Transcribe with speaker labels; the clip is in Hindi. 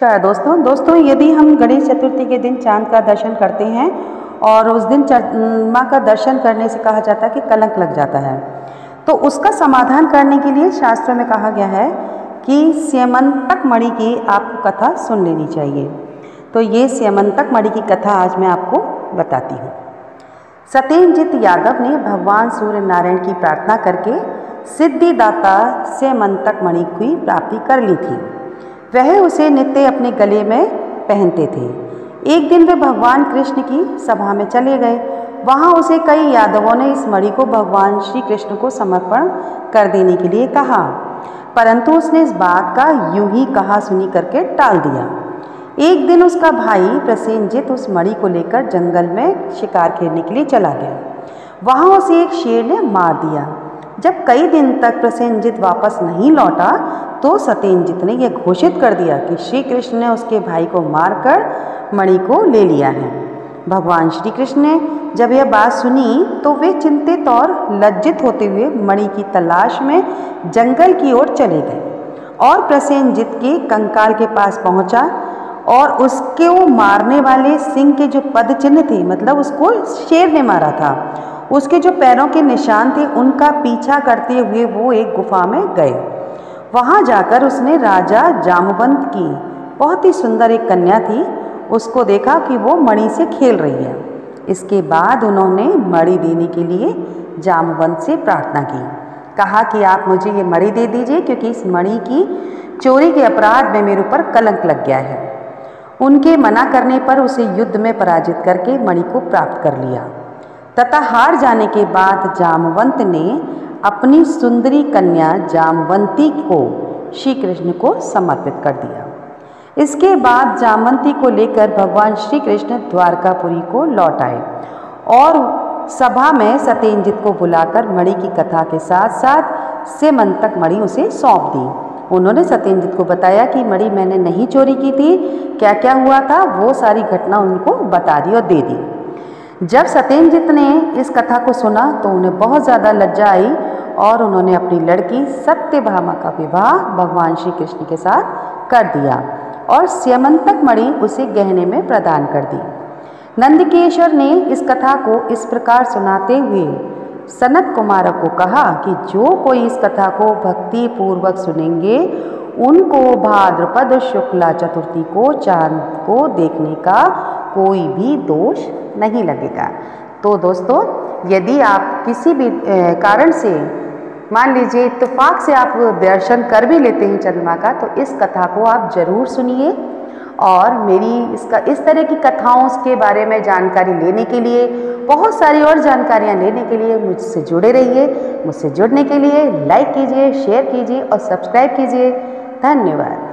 Speaker 1: नमस्कार दोस्तों यदि हम गणेश चतुर्थी के दिन चांद का दर्शन करते हैं और उस दिन माँ का दर्शन करने से कहा जाता है कि कलंक लग जाता है, तो उसका समाधान करने के लिए शास्त्रों में कहा गया है कि स्यमंतक मणि की आपको कथा सुन लेनी चाहिए। तो ये स्यमंतक मणि की कथा आज मैं आपको बताती हूँ। सत्येंद्रजीत यादव ने भगवान सूर्य नारायण की प्रार्थना करके सिद्धिदाता स्यमंतक मणि की प्राप्ति कर ली थी। वह उसे नित्य अपने गले में पहनते थे। एक दिन वे भगवान कृष्ण की सभा में चले गए। वहाँ उसे कई यादवों ने इस मणि को भगवान श्री कृष्ण को समर्पण कर देने के लिए कहा, परंतु उसने इस बात का यूं ही कहा सुनी करके टाल दिया। एक दिन उसका भाई प्रसेनजीत उस मणि को लेकर जंगल में शिकार खेलने के लिए चला गया। वहाँ उसे एक शेर ने मार दिया। जब कई दिन तक प्रसेनजीत वापस नहीं लौटा तो सत्येंद्रजीत ने यह घोषित कर दिया कि श्री कृष्ण ने उसके भाई को मारकर मणि को ले लिया है। भगवान श्री कृष्ण ने जब यह बात सुनी तो वे चिंतित और लज्जित होते हुए मणि की तलाश में जंगल की ओर चले गए और प्रसेनजीत के कंकाल के पास पहुंचा और उसके वो मारने वाले सिंह के जो पद चिन्ह थे, मतलब उसको शेर ने मारा था, उसके जो पैरों के निशान थे उनका पीछा करते हुए वो एक गुफा में गए। वहाँ जाकर उसने राजा जामवंत की बहुत ही सुंदर एक कन्या थी, उसको देखा कि वो मणि से खेल रही है। इसके बाद उन्होंने मणि देने के लिए जामवंत से प्रार्थना की, कहा कि आप मुझे ये मणि दे दीजिए क्योंकि इस मणि की चोरी के अपराध में मेरे ऊपर कलंक लग गया है। उनके मना करने पर उसे युद्ध में पराजित करके मणि को प्राप्त कर लिया तथा हार जाने के बाद जामवंत ने अपनी सुंदरी कन्या जामवंती को श्री कृष्ण को समर्पित कर दिया। इसके बाद जामवंती को लेकर भगवान श्री कृष्ण द्वारकापुरी को लौट आए और सभा में सत्येंद्रजीत को बुलाकर मणि की कथा के साथ साथ स्यमंतक मणि उसे सौंप दी। उन्होंने सत्येंद्रजीत को बताया कि मणि मैंने नहीं चोरी की थी, क्या क्या हुआ था वो सारी घटना उनको बता दी और दे दी। जब सत्येंद्रजीत ने इस कथा को सुना तो उन्हें बहुत ज़्यादा लज्जा आई और उन्होंने अपनी लड़की सत्यभामा का विवाह भगवान श्री कृष्ण के साथ कर दिया और स्यमंतक मणि उसे गहने में प्रदान कर दी। नंदकेश्वर ने इस कथा को इस प्रकार सुनाते हुए सनत कुमार को कहा कि जो कोई इस कथा को भक्ति पूर्वक सुनेंगे उनको भाद्रपद शुक्ला चतुर्थी को चांद को देखने का कोई भी दोष नहीं लगेगा। तो दोस्तों, यदि आप किसी भी कारण से मान लीजिए इत्तेफाक से आप दर्शन कर भी लेते हैं चंद्रमा का, तो इस कथा को आप जरूर सुनिए और मेरी इस तरह की कथाओं के बारे में जानकारी लेने के लिए, बहुत सारी और जानकारियाँ लेने के लिए मुझसे जुड़े रहिए। मुझसे जुड़ने के लिए लाइक कीजिए, शेयर कीजिए और सब्सक्राइब कीजिए। धन्यवाद।